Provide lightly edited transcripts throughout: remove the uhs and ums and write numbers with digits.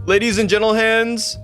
Ladies and gentle hands,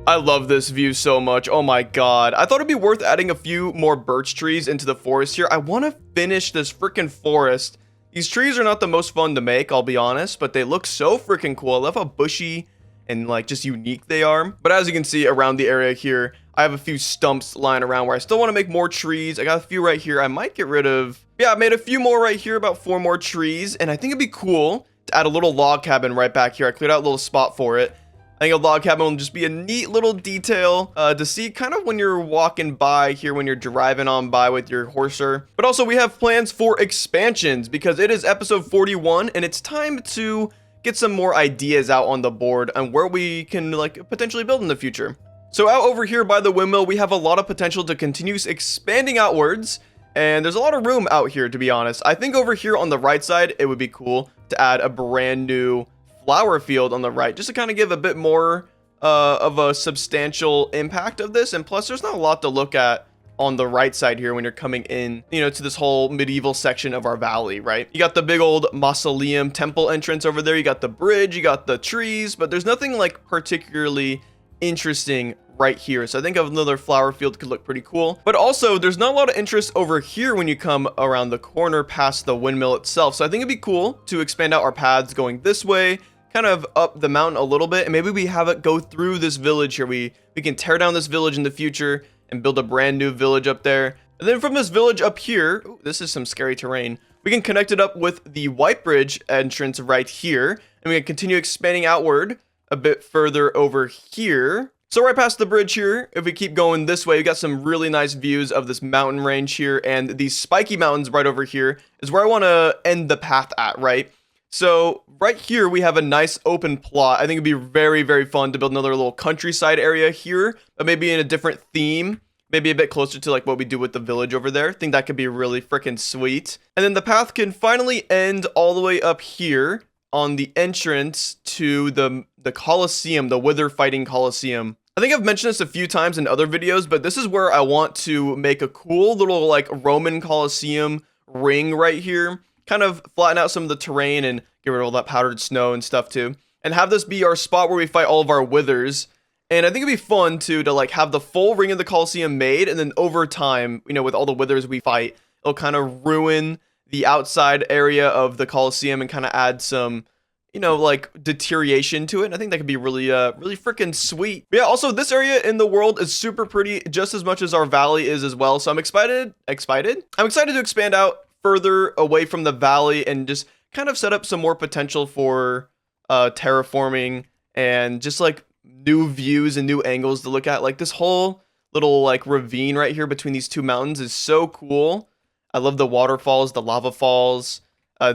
I love this view so much. Oh my god. I thought it'd be worth adding a few more birch trees into the forest here. I want to finish this freaking forest. These trees are not the most fun to make, I'll be honest, but they look so freaking cool. I love how bushy and like just unique they are. But as you can see around the area here, I have a few stumps lying around where I still want to make more trees. I got a few right here. I might get rid of, yeah, I made a few more right here, about 4 more trees. And I think it'd be cool to add a little log cabin right back here. I cleared out a little spot for it. I think a log cabin will just be a neat little detail to see kind of when you're walking by here, when you're driving on by with your horser. But also we have plans for expansions because it is episode 41 and it's time to get some more ideas out on the board on where we can like potentially build in the future. So out over here by the windmill, we have a lot of potential to continue expanding outwards. And there's a lot of room out here, to be honest. I think over here on the right side, it would be cool to add a brand new flower field on the right, just to kind of give a bit more of a substantial impact of this. And plus, there's not a lot to look at on the right side here when you're coming in, you know, to this whole medieval section of our valley, right? You got the big old mausoleum temple entrance over there. You got the bridge, you got the trees, but there's nothing like particularly interesting right here. So I think another flower field could look pretty cool. But also, there's not a lot of interest over here when you come around the corner past the windmill itself. So I think it'd be cool to expand out our paths going this way, kind of up the mountain a little bit, and maybe we have it go through this village here. We can tear down this village in the future and build a brand new village up there. And then from this village up here, ooh, this is some scary terrain, we can connect it up with the White Bridge entrance right here, and we can continue expanding outward a bit further over here. So right past the bridge here, if we keep going this way, we got some really nice views of this mountain range here, and these spiky mountains right over here is where I want to end the path at, right? So right here, we have a nice open plot. I think it'd be very, very fun to build another little countryside area here, but maybe in a different theme, maybe a bit closer to like what we do with the village over there. I think that could be really freaking sweet. And then the path can finally end all the way up here on the entrance to the Colosseum, the Wither Fighting Colosseum. I think I've mentioned this a few times in other videos, but this is where I want to make a cool little like Roman Colosseum ring right here. Kind of flatten out some of the terrain and get rid of all that powdered snow and stuff too. And have this be our spot where we fight all of our withers. And I think it'd be fun too to like have the full ring of the Colosseum made, and then over time, you know, with all the withers we fight, it'll kind of ruin the outside area of the Colosseum and kind of add some, you know, like deterioration to it. And I think that could be really, really freaking sweet. But yeah, also this area in the world is super pretty, just as much as our valley is as well. So I'm excited. I'm excited to expand out further away from the valley and just kind of set up some more potential for terraforming and just like new views and new angles to look at. Like this whole little like ravine right here between these two mountains is so cool. I love the waterfalls, the lava falls.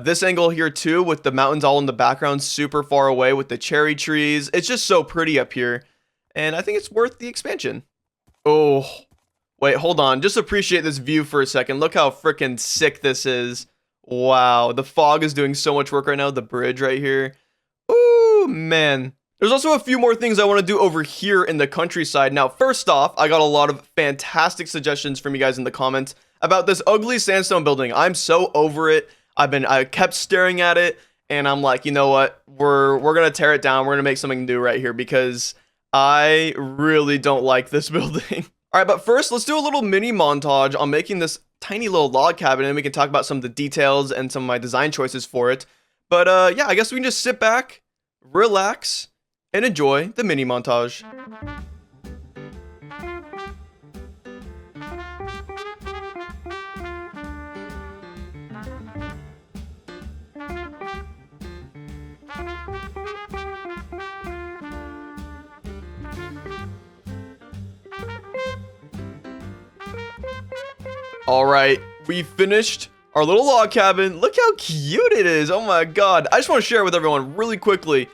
This angle here too, with the mountains all in the background, super far away with the cherry trees. It's just so pretty up here. And I think it's worth the expansion. Oh, wait, hold on. Just appreciate this view for a second. Look how freaking sick this is. Wow, the fog is doing so much work right now. The bridge right here. Ooh, man. There's also a few more things I want to do over here in the countryside. Now, first off, I got a lot of fantastic suggestions from you guys in the comments about this ugly sandstone building. I'm so over it. I kept staring at it, and I'm like, you know what? We're gonna tear it down. We're gonna make something new right here because I really don't like this building. All right, but first, let's do a little mini montage on making this tiny little log cabin, and we can talk about some of the details and some of my design choices for it. But yeah, I guess we can just sit back, relax, and enjoy the mini montage. All right, we finished our little log cabin. Look how cute it is. Oh my god. I just want to share with everyone really quickly.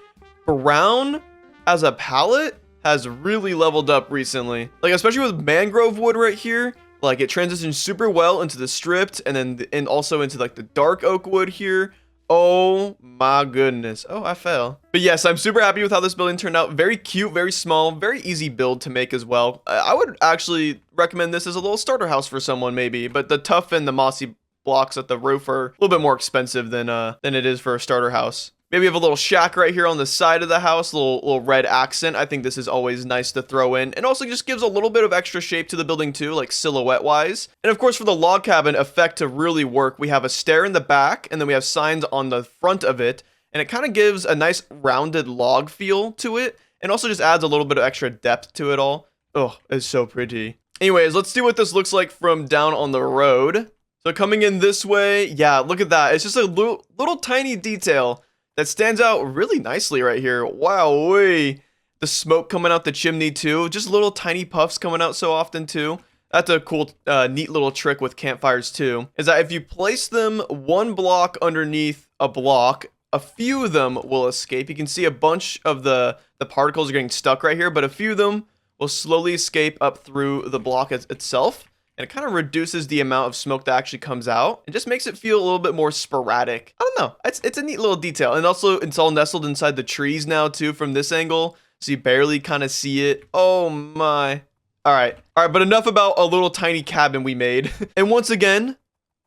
Brown as a palette has really leveled up recently. Like, especially with mangrove wood right here. Like, it transitions super well into the stripped and also into like the dark oak wood here. Oh my goodness. Oh, I fell. But yes, I'm super happy with how this building turned out. Very cute, very small, very easy build to make as well. I would actually recommend this as a little starter house for someone maybe, but the tough and the mossy blocks at the roof are a little bit more expensive than it is for a starter house. Maybe have a little shack right here on the side of the house, little red accent. I think this is always nice to throw in. And also just gives a little bit of extra shape to the building too, like silhouette-wise. And of course, for the log cabin effect to really work, we have a stair in the back, and then we have signs on the front of it. And it kind of gives a nice rounded log feel to it, and also just adds a little bit of extra depth to it all. Oh, it's so pretty. Anyways, let's see what this looks like from down on the road. So coming in this way, yeah, look at that. It's just a little tiny detail that stands out really nicely right here. Wowee. The smoke coming out the chimney too. Just little tiny puffs coming out so often too. That's a cool, neat little trick with campfires too. Is that if you place them one block underneath a block, a few of them will escape. You can see a bunch of the particles are getting stuck right here, but a few of them will slowly escape up through the block itself. And it kind of reduces the amount of smoke that actually comes out. It just makes it feel a little bit more sporadic. I don't know. It's a neat little detail. And also, it's all nestled inside the trees now, too, from this angle. So you barely kind of see it. Oh, my. All right, but enough about a little tiny cabin we made. And once again,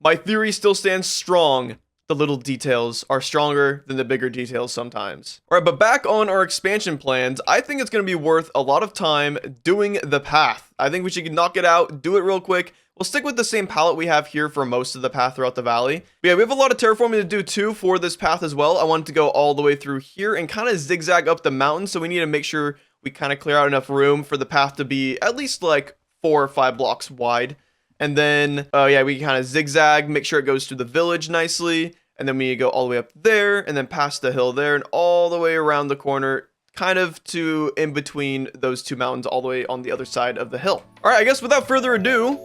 my theory still stands strong. The little details are stronger than the bigger details sometimes. All right, but back on our expansion plans, I think it's going to be worth a lot of time doing the path. I think we should knock it out, do it real quick. We'll stick with the same palette we have here for most of the path throughout the valley. But yeah, we have a lot of terraforming to do too for this path as well. I wanted to go all the way through here and kind of zigzag up the mountain, so we need to make sure we kind of clear out enough room for the path to be at least like 4 or 5 blocks wide. And then, yeah, we kind of zigzag, make sure it goes through the village nicely. And then we go all the way up there, and then past the hill there, and all the way around the corner, kind of to in between those two mountains, all the way on the other side of the hill. All right, I guess without further ado,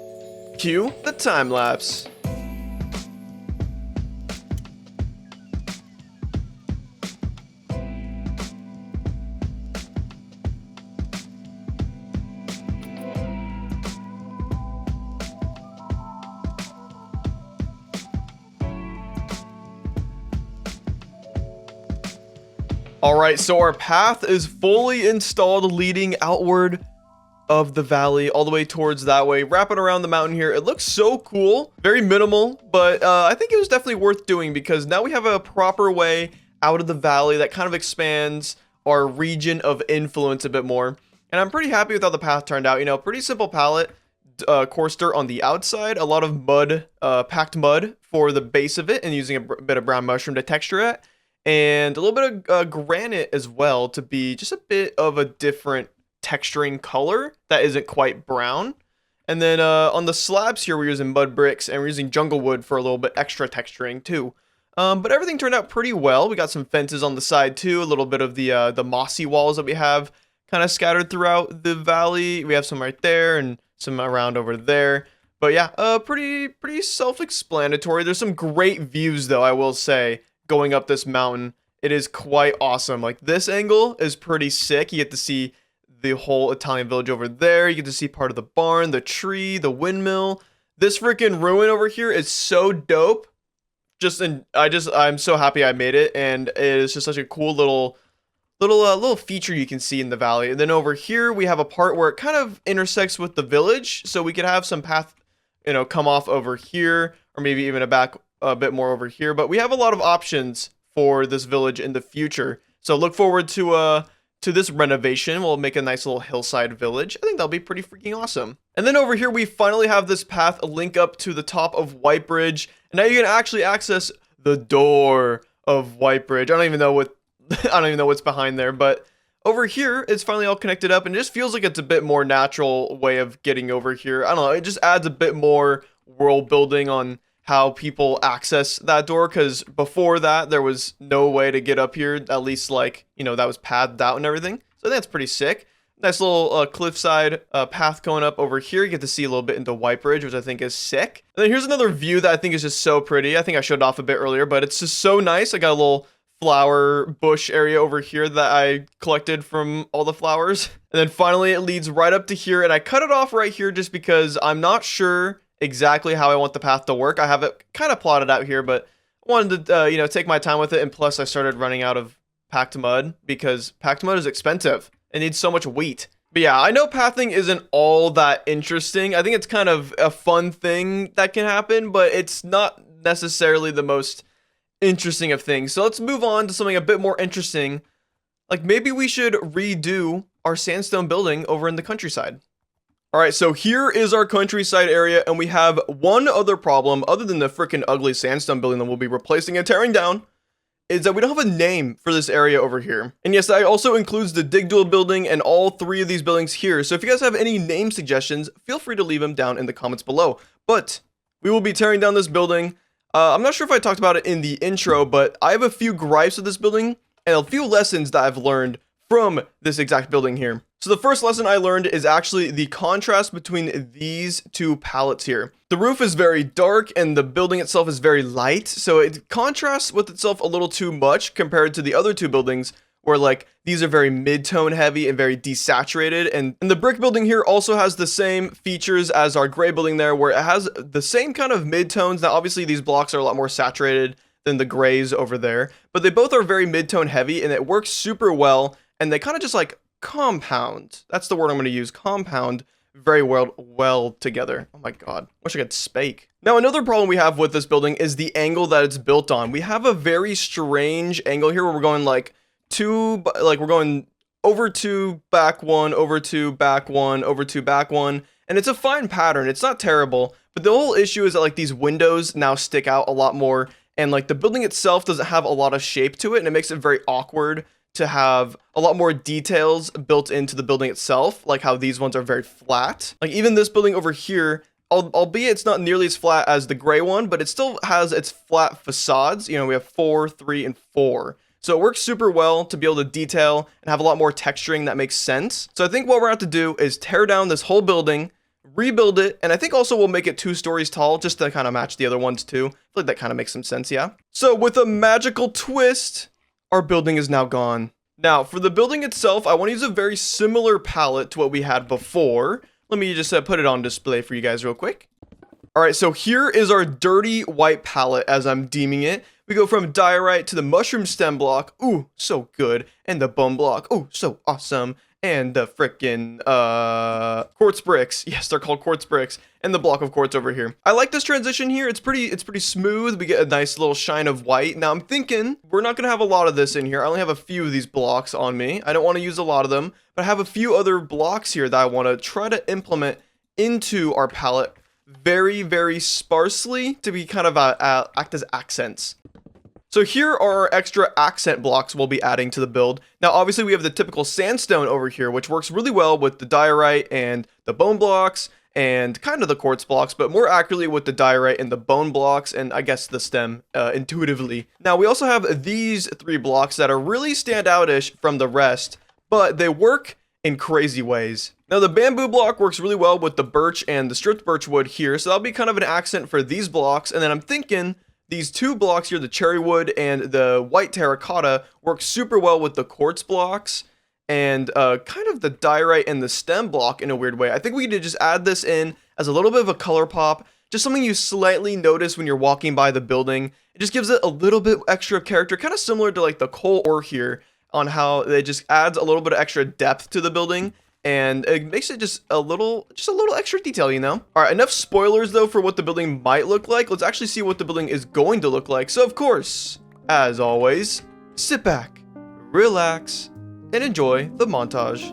cue the time lapse. Alright, so our path is fully installed leading outward of the valley, all the way towards that way, wrapping around the mountain here. It looks so cool, very minimal, but I think it was definitely worth doing because now we have a proper way out of the valley that kind of expands our region of influence a bit more. And I'm pretty happy with how the path turned out. You know, pretty simple palette, coarse dirt on the outside, a lot of mud, packed mud for the base of it, and using a bit of brown mushroom to texture it. And a little bit of granite as well to be just a bit of a different texturing color that isn't quite brown. And then on the slabs here, we're using mud bricks and we're using jungle wood for a little bit extra texturing too. But everything turned out pretty well. We got some fences on the side too, a little bit of the mossy walls that we have kind of scattered throughout the valley. We have some right there and some around over there. But yeah, pretty self-explanatory. There's some great views though, I will say. Going up this mountain, it is quite awesome. Like this angle is pretty sick. You get to see the whole Italian village over there. You get to see part of the barn, the tree, the windmill. This freaking ruin over here is so dope. I'm so happy I made it, and it is just such a cool little feature you can see in the valley. And then over here we have a part where it kind of intersects with the village, so we could have some path, you know, come off over here, or maybe even a bit more over here. But we have a lot of options for this village in the future, so look forward to this renovation. We'll make a nice little hillside village. I think that'll be pretty freaking awesome. And then over here we finally have this path link up to the top of White Bridge, and now you can actually access the door of White Bridge. I don't even know what's behind there, but over here it's finally all connected up, and it just feels like it's a bit more natural way of getting over here. I don't know, it just adds a bit more world building on how people access that door, because before that there was no way to get up here, at least, like, you know, that was pathed out and everything. So that's pretty sick. Nice little cliffside path going up over here. You get to see a little bit into White Bridge, which I think is sick. And then here's another view that I think is just so pretty. I think I showed it off a bit earlier, but it's just so nice. I got a little flower bush area over here that I collected from all the flowers. And then finally it leads right up to here, and I cut it off right here just because I'm not sure exactly how I want the path to work. I have it kind of plotted out here, but I wanted to, you know, take my time with it. And plus I started running out of packed mud because packed mud is expensive. It needs so much wheat. But yeah, I know pathing isn't all that interesting. I think it's kind of a fun thing that can happen, but it's not necessarily the most interesting of things. So let's move on to something a bit more interesting. Like maybe we should redo our sandstone building over in the countryside. All right, so here is our countryside area, and we have one other problem other than the freaking ugly sandstone building that we'll be replacing and tearing down, is that we don't have a name for this area over here. And yes, that also includes the dig dual building and all three of these buildings here. So if you guys have any name suggestions, feel free to leave them down in the comments below. But we will be tearing down this building. I'm not sure if I talked about it in the intro, but I have a few gripes with this building and a few lessons that I've learned from this exact building here. So the first lesson I learned is actually the contrast between these two palettes here. The roof is very dark and the building itself is very light, so it contrasts with itself a little too much compared to the other two buildings where like these are very mid-tone heavy and very desaturated, and the brick building here also has the same features as our gray building there where it has the same kind of mid-tones. Now obviously these blocks are a lot more saturated than the grays over there, but they both are very mid-tone heavy and it works super well, and they kind of just like compound. That's the word I'm going to use. Compound very well together. Oh my god. Wish I could speak. Now another problem we have with this building is the angle that it's built on. We have a very strange angle here where we're going like we're going over two, back one, over two, back one, over two, back one. And it's a fine pattern. It's not terrible. But the whole issue is that like these windows now stick out a lot more. And like the building itself doesn't have a lot of shape to it. And it makes it very awkward to have a lot more details built into the building itself, like how these ones are very flat. Like even this building over here, albeit it's not nearly as flat as the gray one, but it still has its flat facades. You know, we have 4, 3, and 4. So it works super well to be able to detail and have a lot more texturing that makes sense. So I think what we're going to have to do is tear down this whole building, rebuild it, and I think also we'll make it 2 stories tall just to kind of match the other ones too. I feel like that kind of makes some sense, yeah? So with a magical twist, our building is now gone. Now, for the building itself, I want to use a very similar palette to what we had before. Let me just put it on display for you guys real quick. All right, so here is our dirty white palette as I'm deeming it. We go from diorite to the mushroom stem block. Ooh, so good. And the bone block. Ooh, so awesome. And the frickin' quartz bricks. Yes, they're called quartz bricks. And the block of quartz over here. I like this transition here. It's pretty smooth. We get a nice little shine of white. Now I'm thinking we're not gonna have a lot of this in here. I only have a few of these blocks on me. I don't want to use a lot of them, but I have a few other blocks here that I want to try to implement into our palette very sparsely to be kind of act as accents. So here are our extra accent blocks we'll be adding to the build. Now, obviously, we have the typical sandstone over here, which works really well with the diorite and the bone blocks and kind of the quartz blocks, but more accurately with the diorite and the bone blocks and I guess the stem intuitively. Now, we also have these 3 blocks that are really standout-ish from the rest, but they work in crazy ways. Now, the bamboo block works really well with the birch and the stripped birch wood here, so that'll be kind of an accent for these blocks, and then I'm thinking these 2 blocks here, the cherry wood and the white terracotta, work super well with the quartz blocks and kind of the diorite and the stem block in a weird way. I think we need to just add this in as a little bit of a color pop, just something you slightly notice when you're walking by the building. It just gives it a little bit extra character, kind of similar to like the coal ore here on how it just adds a little bit of extra depth to the building. And it makes it just a little extra detail, you know? All right, enough spoilers though for what the building might look like. Let's actually see what the building is going to look like. So of course, as always, sit back, relax, and enjoy the montage.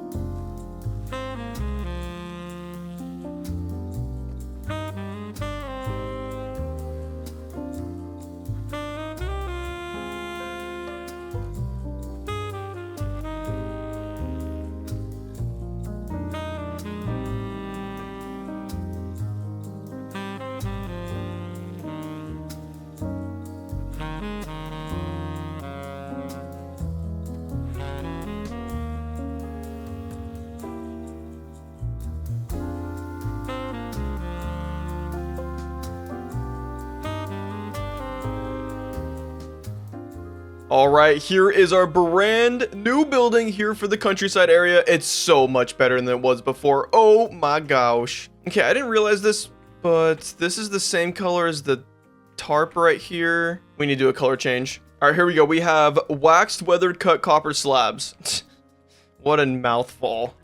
All right, here is our brand new building here for the countryside area. It's so much better than it was before. Oh my gosh. Okay, I didn't realize this, but this is the same color as the tarp right here. We need to do a color change. All right, here we go. We have waxed weathered cut copper slabs. What a mouthful.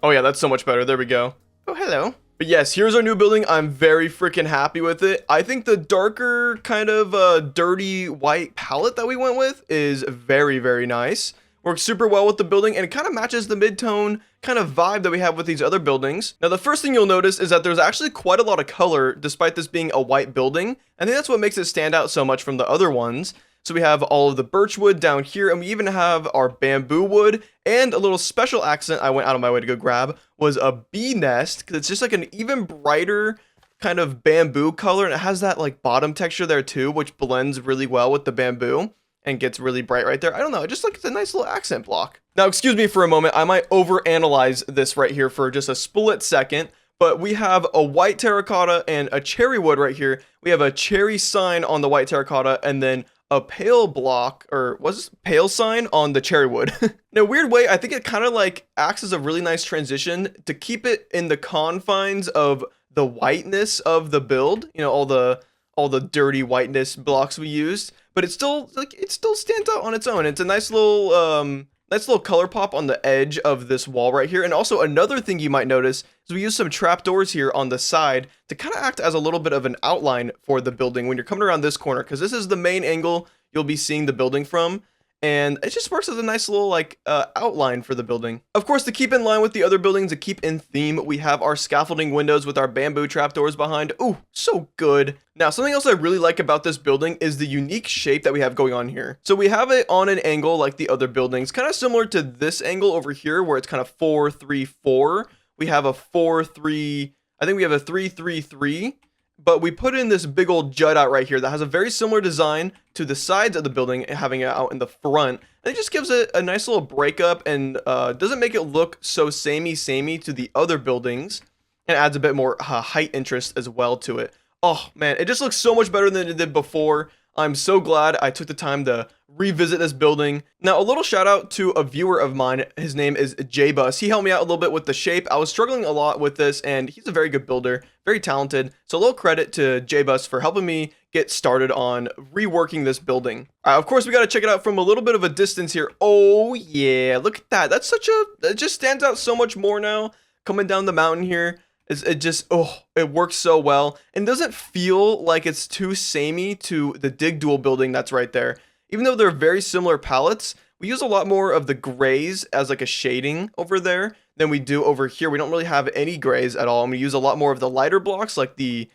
Oh yeah, that's so much better. There we go. Oh, hello. But yes, here's our new building. I'm very freaking happy with it. I think the darker kind of dirty white palette that we went with is very, very nice. Works super well with the building, and it kind of matches the mid-tone kind of vibe that we have with these other buildings. Now, the first thing you'll notice is that there's actually quite a lot of color despite this being a white building. I think that's what makes it stand out so much from the other ones. So we have all of the birch wood down here, and we even have our bamboo wood, and a little special accent I went out of my way to go grab was a bee nest, because it's just like an even brighter kind of bamboo color, and it has that like bottom texture there too, which blends really well with the bamboo and gets really bright right there. I don't know, it just like it's a nice little accent block. Now, excuse me for a moment, I might overanalyze this right here for just a split second, but we have a white terracotta and a cherry wood right here. We have a cherry sign on the white terracotta, and then a pale block, or was this pale sign on the cherry wood. In a weird way, I think it kind of like acts as a really nice transition to keep it in the confines of the whiteness of the build. You know, all the dirty whiteness blocks we used, but it still stands out on its own. It's a nice little color pop on the edge of this wall right here. And also another thing you might notice is we use some trapdoors here on the side to kind of act as a little bit of an outline for the building when you're coming around this corner, because this is the main angle you'll be seeing the building from. And it just works as a nice little like outline for the building. Of course, to keep in line with the other buildings, to keep in theme, we have our scaffolding windows with our bamboo trapdoors behind. Ooh, so good. Now, something else I really like about this building is the unique shape that we have going on here. So we have it on an angle like the other buildings, kind of similar to this angle over here where it's kind of 4, 3, 4. We have a 4, 3, I think we have a 3, 3, 3. But we put in this big old jut out right here that has a very similar design to the sides of the building, having it out in the front. And it just gives it a nice little breakup and doesn't make it look so samey to the other buildings, and adds a bit more height interest as well to it. Oh man, it just looks so much better than it did before. I'm so glad I took the time to revisit this building. Now, a little shout out to a viewer of mine. His name is JBus. He helped me out a little bit with the shape. I was struggling a lot with this, and he's a very good builder, very talented. So a little credit to JBus for helping me get started on reworking this building. Of course, we got to check it out from a little bit of a distance here. Oh yeah, look at that. That's it just stands out so much more now coming down the mountain here. It works so well and doesn't feel like it's too samey to the Dig Duel building that's right there. Even though they're very similar palettes, we use a lot more of the grays as like a shading over there than we do over here. We don't really have any grays at all, and we use a lot more of the lighter blocks like the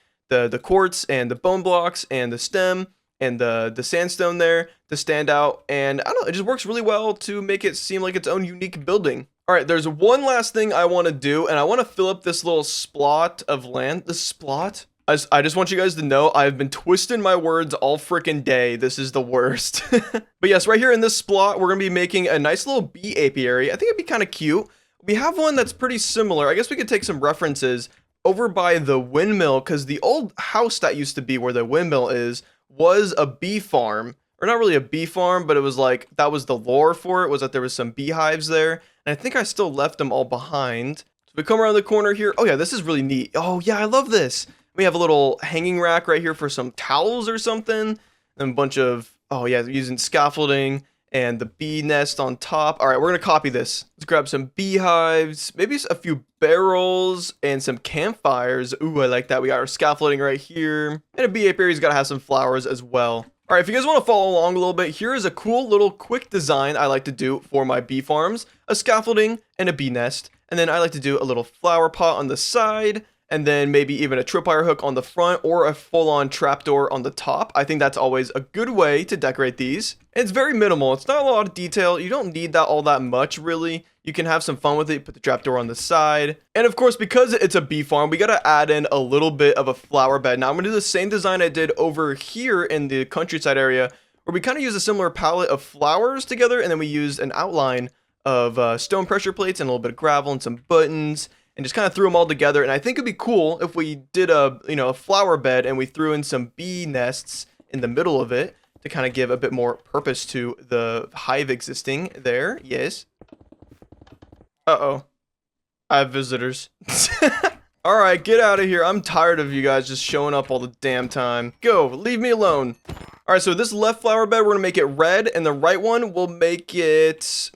quartz and the bone blocks and the stem and the sandstone there to stand out. And I don't know, it just works really well to make it seem like its own unique building. All right, there's one last thing I want to do, and I want to fill up this little splot of land. This splot? I just want you guys to know I've been twisting my words all freaking day. This is the worst. But yes, right here in this splot, we're going to be making a nice little bee apiary. I think it'd be kind of cute. We have one that's pretty similar. I guess we could take some references over by the windmill, because the old house that used to be where the windmill is was a bee farm. Or not really a bee farm, but it was like, that was the lore for it, was that there was some beehives there. And I think I still left them all behind. So we come around the corner here. Oh yeah, this is really neat. Oh yeah, I love this. We have a little hanging rack right here for some towels or something. And a bunch of, oh yeah, using scaffolding and the bee nest on top. All right, we're going to copy this. Let's grab some beehives, maybe a few barrels and some campfires. Ooh, I like that. We got our scaffolding right here. And a bee apiary's got to have some flowers as well. All right, if you guys want to follow along a little bit, here is a cool little quick design I like to do for my bee farms. A scaffolding and a bee nest. And then I like to do a little flower pot on the side, and then maybe even a tripwire hook on the front or a full-on trapdoor on the top. I think that's always a good way to decorate these. And it's very minimal. It's not a lot of detail. You don't need that all that much, really. You can have some fun with it. Put the trapdoor on the side. And of course, because it's a bee farm, we got to add in a little bit of a flower bed. Now, I'm going to do the same design I did over here in the countryside area, where we kind of use a similar palette of flowers together, and then we used an outline of stone pressure plates and a little bit of gravel and some buttons, and just kind of threw them all together. And I think it'd be cool if we did a flower bed and we threw in some bee nests in the middle of it to kind of give a bit more purpose to the hive existing there. Yes. Uh-oh. I have visitors. Alright, get out of here. I'm tired of you guys just showing up all the damn time. Go, leave me alone. Alright, so this left flower bed, we're going to make it red, and the right one, we'll make it,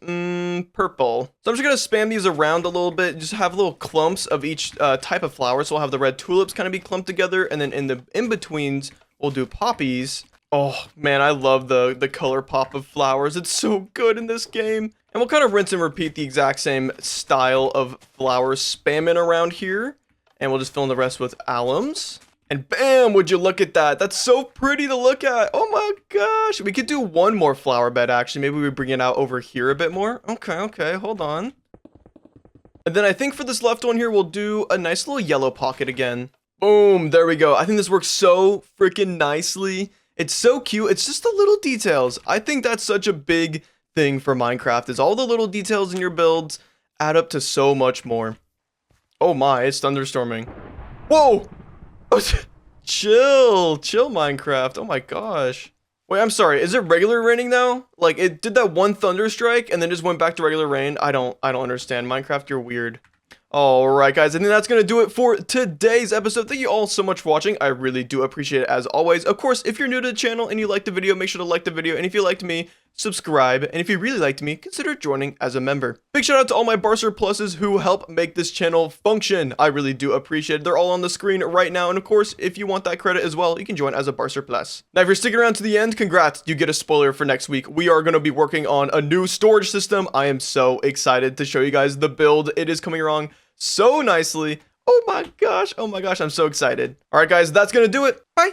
purple. So I'm just gonna spam these around a little bit, just have little clumps of each type of flower. So we'll have the red tulips kind of be clumped together, and then in the in-betweens, we'll do poppies. Oh man, I love the color pop of flowers. It's so good in this game. And we'll kind of rinse and repeat the exact same style of flowers spamming around here. And we'll just fill in the rest with alums. And bam, would you look at that? That's so pretty to look at. Oh my gosh. We could do one more flower bed, actually. Maybe we bring it out over here a bit more. Okay, hold on. And then I think for this left one here, we'll do a nice little yellow pocket again. Boom, there we go. I think this works so freaking nicely. It's so cute. It's just the little details. I think that's such a big thing for Minecraft, is all the little details in your builds add up to so much more. Oh my, it's thunderstorming. Whoa! Chill Minecraft. Oh my gosh. Wait, I'm sorry. Is it regular raining now? Like, it did that one thunder strike and then just went back to regular rain. I don't understand. Minecraft, you're weird. Alright guys, I think that's going to do it for today's episode. Thank you all so much for watching. I really do appreciate it as always. Of course, if you're new to the channel and you liked the video, make sure to like the video. And if you liked me, subscribe. And if you really liked me, consider joining as a member. Big shout out to all my Barcer Pluses who help make this channel function. I really do appreciate it. They're all on the screen right now. And of course, if you want that credit as well, you can join as a Barcer Plus. Now, if you're sticking around to the end, congrats. You get a spoiler for next week. We are going to be working on a new storage system. I am so excited to show you guys the build. It is coming along so nicely. Oh my gosh, I'm so excited. All right, guys, that's gonna do it. Bye.